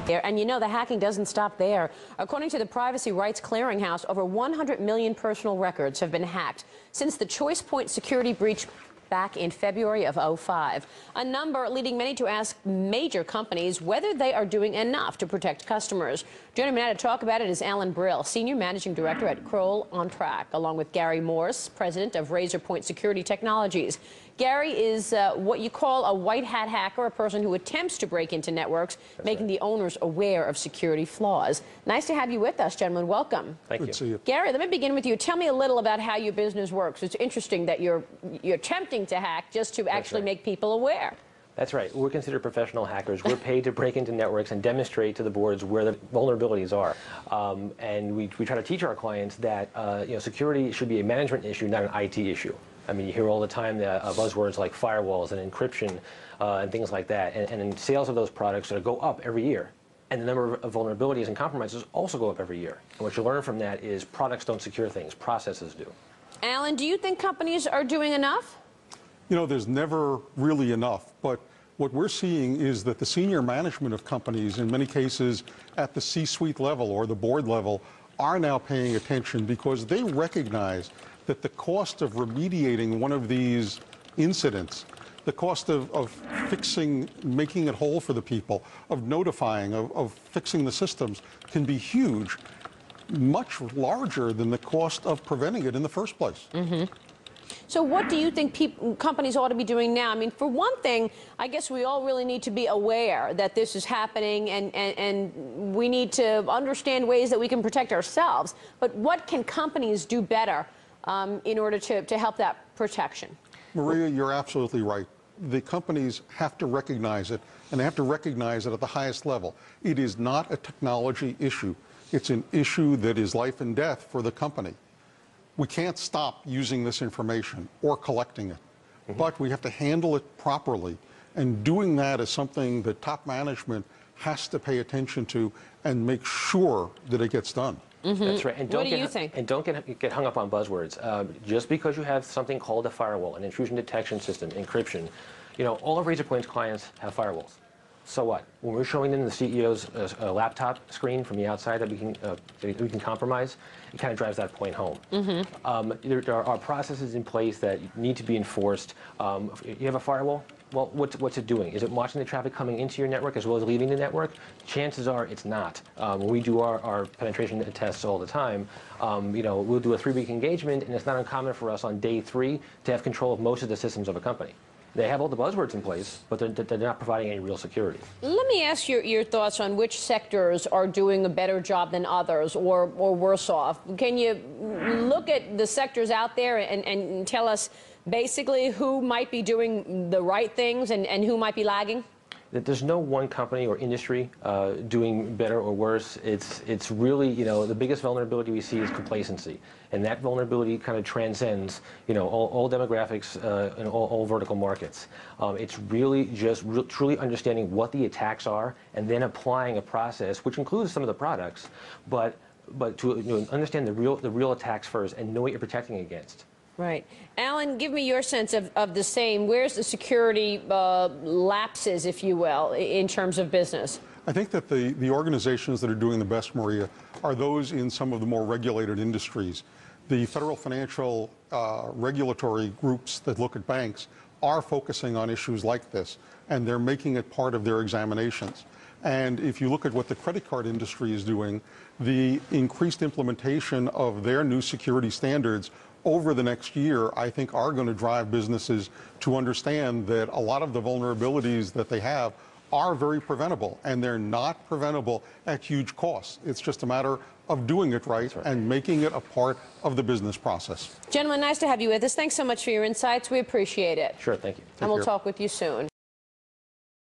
there. And you know, the hacking doesn't stop there. According to the Privacy Rights Clearinghouse, over 100 million personal records have been hacked since the Razorpoint Security breach back in February of '05. A number leading many to ask major companies whether they are doing enough to protect customers. Joining me now to talk about it is Alan Brill, Senior Managing Director at Kroll On Track, along with Gary Morse, President of Razorpoint Security Technologies. Gary is what you call a white hat hacker, a person who attempts to break into networks, making the owners aware of security flaws. Nice to have you with us, gentlemen. Welcome. Thank you. Good to see you. Gary, let me begin with you. Tell me a little about how your business works. It's interesting that you're attempting to hack just to actually make people aware. That's right. We're considered professional hackers. We're paid to break into networks and demonstrate to the boards where the vulnerabilities are. And we try to teach our clients that security should be a management issue, not an IT issue. I mean, you hear all the time the buzzwords like firewalls and encryption and things like that. And sales of those products go up every year. And the number of vulnerabilities and compromises also go up every year. And what you learn from that is products don't secure things, processes do. Alan, do you think companies are doing enough? You know, there's never really enough, but what we're seeing is that the senior management of companies, in many cases at the C-suite level or the board level, are now paying attention because they recognize that the cost of remediating one of these incidents, the cost of fixing, making it whole for the people, of notifying, of fixing the systems can be huge, much larger than the cost of preventing it in the first place. Mm-hmm. So what do you think companies ought to be doing now? I mean, for one thing, I guess we all really need to be aware that this is happening, and we need to understand ways that we can protect ourselves. But what can companies do better in order to help that protection? Maria, you're absolutely right. The companies have to recognize it, and they have to recognize it at the highest level. It is not a technology issue. It's an issue that is life and death for the company. We can't stop using this information or collecting it, but we have to handle it properly. And doing that is something that top management has to pay attention to and make sure that it gets done. That's right. And what do you think? And don't get hung up on buzzwords. Just because you have something called a firewall, an intrusion detection system, encryption, all of Razorpoint's clients have firewalls. So what? When we're showing them the CEO's laptop screen from the outside that we can compromise, it kind of drives that point home. There are processes in place that need to be enforced. You have a firewall? Well, what's it doing? Is it watching the traffic coming into your network as well as leaving the network? Chances are it's not. When we do our penetration tests all the time, we'll do a 3-week engagement, and it's not uncommon for us on day 3 to have control of most of the systems of a company. They have all the buzzwords in place, but they're not providing any real security. Let me ask your thoughts on which sectors are doing a better job than others or worse off. Can you look at the sectors out there and tell us basically who might be doing the right things and who might be lagging? There's no one company or industry doing better or worse. It's really, the biggest vulnerability we see is complacency. And that vulnerability kind of transcends, all demographics and all vertical markets. It's really just truly understanding what the attacks are and then applying a process, which includes some of the products, but to understand the real attacks first and know what you're protecting against. Right. Alan, give me your sense of the same. Where's the security lapses, if you will, in terms of business? I think that the organizations that are doing the best, Maria, are those in some of the more regulated industries. The federal financial regulatory groups that look at banks are focusing on issues like this, and they're making it part of their examinations. And if you look at what the credit card industry is doing, the increased implementation of their new security standards over the next year, I think, are going to drive businesses to understand that a lot of the vulnerabilities that they have are very preventable, and they're not preventable at huge costs. It's just a matter of doing it right and making it a part of the business process. Gentlemen, nice to have you with us. Thanks so much for your insights. We appreciate it. Sure, thank you. And we'll talk with you soon.